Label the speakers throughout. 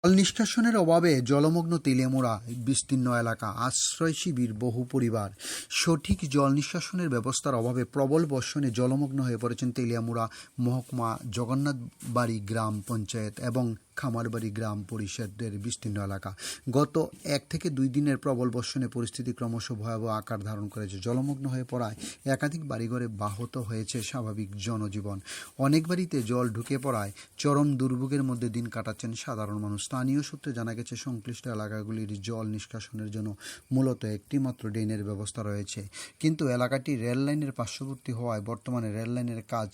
Speaker 1: জল নিষ্কাশনের অভাবে জলমগ্ন তেলিয়ামুড়া বিস্তীর্ণ এলাকা, আশ্রয় শিবির বহু পরিবার। সঠিক জল নিষ্কাশনের ব্যবস্থার অভাবে প্রবল বর্ষণে জলমগ্ন হয়ে পড়েছেন তেলিয়ামুড়া মহকুমা, জগন্নাথবাড়ি গ্রাম পঞ্চায়েত এবং খামারবাড়ি গ্রাম পরিষদের বিস্তীর্ণ এলাকা। গত 1 থেকে 2 দিনের প্রবল বর্ষণে পরিস্থিতি ক্রমশ ভয়াবহ আকার ধারণ করেছে। জলমগ্ন হয়ে পড়ায় একাধিক বাড়িঘরে ব্যাহত হয়েছে স্বাভাবিক জনজীবন। অনেক বাড়িতে জল ঢুকে পড়ায় চরম দুর্ভোগের মধ্যে দিন কাটাচ্ছেন সাধারণ মানুষ। স্থানীয় সূত্রে জানা গেছে, সংশ্লিষ্ট এলাকাগুলির জল নিষ্কাশনের জন্য মূলত একটি মাত্র ড্রেনের ব্যবস্থা রয়েছে, কিন্তু এলাকাটি রেল লাইনের পার্শ্ববর্তী হওয়ায় বর্তমানে রেল লাইনের কাজ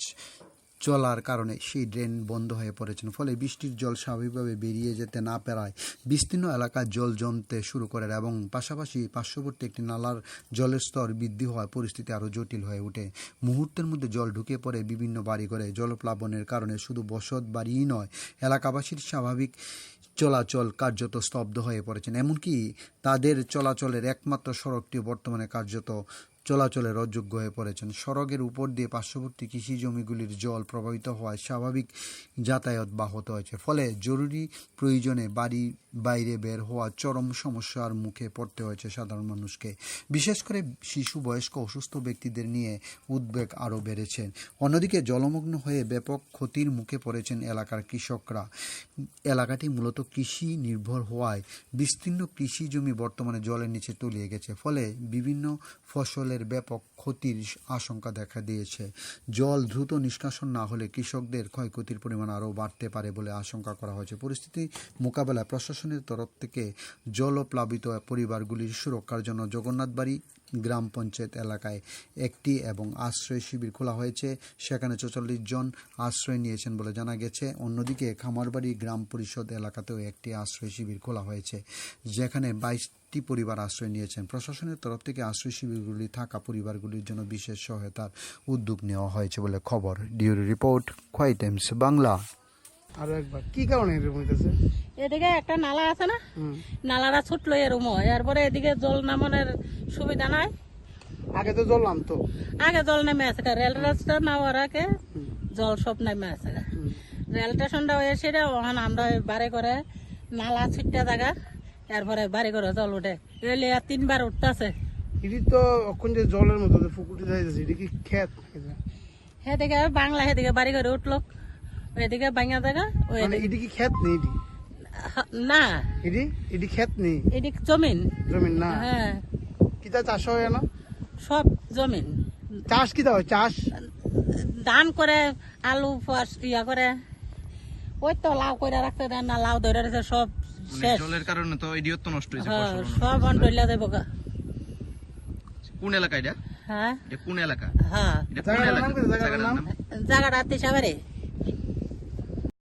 Speaker 1: চলার কারণে সেই ড্রেন বন্ধ হয়ে পড়েছেন। ফলে বৃষ্টির জল স্বাভাবিকভাবে বেরিয়ে যেতে না পারায় বিস্তীর্ণ এলাকায় জল জমতে শুরু করে এবং পাশাপাশি পার্শ্ববর্তী একটি নালার জলের স্তর বৃদ্ধি হওয়ায় পরিস্থিতি আরও জটিল হয়ে ওঠে। মুহূর্তের মধ্যে জল ঢুকে পড়ে বিভিন্ন বাড়িঘরে। জলপ্লাবনের কারণে শুধু বসত বাড়িই নয়, এলাকাবাসীর স্বাভাবিক চলাচল কার্যত স্তব্ধ হয়ে পড়েছেন। এমনকি তাদের চলাচলের একমাত্র সড়কটি বর্তমানে কার্যত চলাচলের অযোগ্য হয়ে পড়েছেন। সড়কের উপর দিয়ে পার্শ্ববর্তী কৃষি জমিগুলির জল প্রবাহিত হওয়ায় স্বাভাবিক যাতায়াত ব্যাহত হয়েছে। ফলে জরুরি প্রয়োজনে বাড়ি বাইরে বের হওয়া চরম সমস্যার মুখে পড়তে হয়েছে সাধারণ মানুষকে। বিশেষ করে শিশু, বয়স্ক, অসুস্থ ব্যক্তিদের নিয়ে উদ্বেগ আরও বেড়েছে। অন্যদিকে জলমগ্ন হয়ে ব্যাপক ক্ষতির মুখে পড়েছেন এলাকার কৃষকরা। এলাকাটি মূলত কৃষি নির্ভর হওয়ায় বিস্তীর্ণ কৃষি জমি বর্তমানে জলের নিচে তলিয়ে গেছে। ফলে বিভিন্ন ফসলের ব্যাপক ক্ষতির আশঙ্কা দেখা দিয়েছে। জল দ্রুত নিষ্কাশন না হলে কৃষকদের ক্ষয়ক্ষতির পরিমাণ আরও বাড়তে পারে বলে আশঙ্কা করা হয়েছে। পরিস্থিতি মোকাবেলায় প্রশাসনের তরফ থেকে জলপ্লাবিত পরিবারগুলির সুরক্ষার জন্য জগন্নাথবাড়ি গ্রাম পঞ্চায়েত এলাকায় একটি এবং আশ্রয় শিবির খোলা হয়েছে। সেখানে 44 জন আশ্রয় নিয়েছেন বলে জানা গেছে। অন্যদিকে খামারবাড়ি গ্রাম পরিষদ এলাকাতেও একটি আশ্রয় শিবির খোলা হয়েছে, যেখানে 22টি পরিবার আশ্রয় নিয়েছেন। প্রশাসনের তরফ থেকে আশ্রয় শিবিরগুলি থাকা পরিবারগুলির জন্য বিশেষ সহায়তার উদ্যোগ নেওয়া হয়েছে বলে খবর। ডিউরি রিপোর্ট, খোয়াই টাইমস বাংলা।
Speaker 2: আরো একবার কি কারণে এরকম হইতেছে?
Speaker 3: এদিকে একটা নালা আছে না, নালাটা ছুটলো এরকম হয়, এরপরে এদিকে জল নামানোর সুবিধা নাই।
Speaker 2: আগে তো জল নামতো,
Speaker 3: আগে জল নেমে আছে, রেল রাস্তা নেওয়ার আগে জল সব নেমে আছে। রেল স্টেশনটা হয়েছে, ওখানে আমরা বাড়ি করে নালা ছিটটা জায়গা, এরপরে বাড়ি করে জল উঠে এলে 3বার উঠতেছে।
Speaker 2: এটি তো এখন যে জলের মতো যে পুকুরটি যাইতেছে, এটি কি ক্ষেত?
Speaker 3: সেদিকে বাংলা, সেদিকে বাড়ি করে উঠলো, ওইদিকে বাঙা জায়গা।
Speaker 2: মানে এটি কি ক্ষেত নেই? এটি
Speaker 3: না,
Speaker 2: এটি ক্ষেত নেই,
Speaker 3: এদিক জমিন।
Speaker 2: জমিন না?
Speaker 3: হ্যাঁ,
Speaker 2: কিতা চাষ হয় না?
Speaker 3: সব জমিন।
Speaker 2: চাষ কিতা হয়? চাষ
Speaker 3: ধান করে, আলু ইয়া করে, ওই তো লাউ করে রাখতে দেন না, লাউ ধরে রাখছে সব শেষ।
Speaker 4: জলের কারণে তো ইডিয়ত তো নষ্ট হয়েছে।
Speaker 3: হ্যাঁ, সব অন্ডলা দেবো গা।
Speaker 4: কোন এলাকা এটা?
Speaker 3: হ্যাঁ
Speaker 4: এটা কোন এলাকা?
Speaker 3: হ্যাঁ,
Speaker 4: এটা কোন এলাকা?
Speaker 2: জায়গাটার নাম?
Speaker 4: জায়গাটার নাম?
Speaker 3: জায়গাটা তিসাবাড়ি।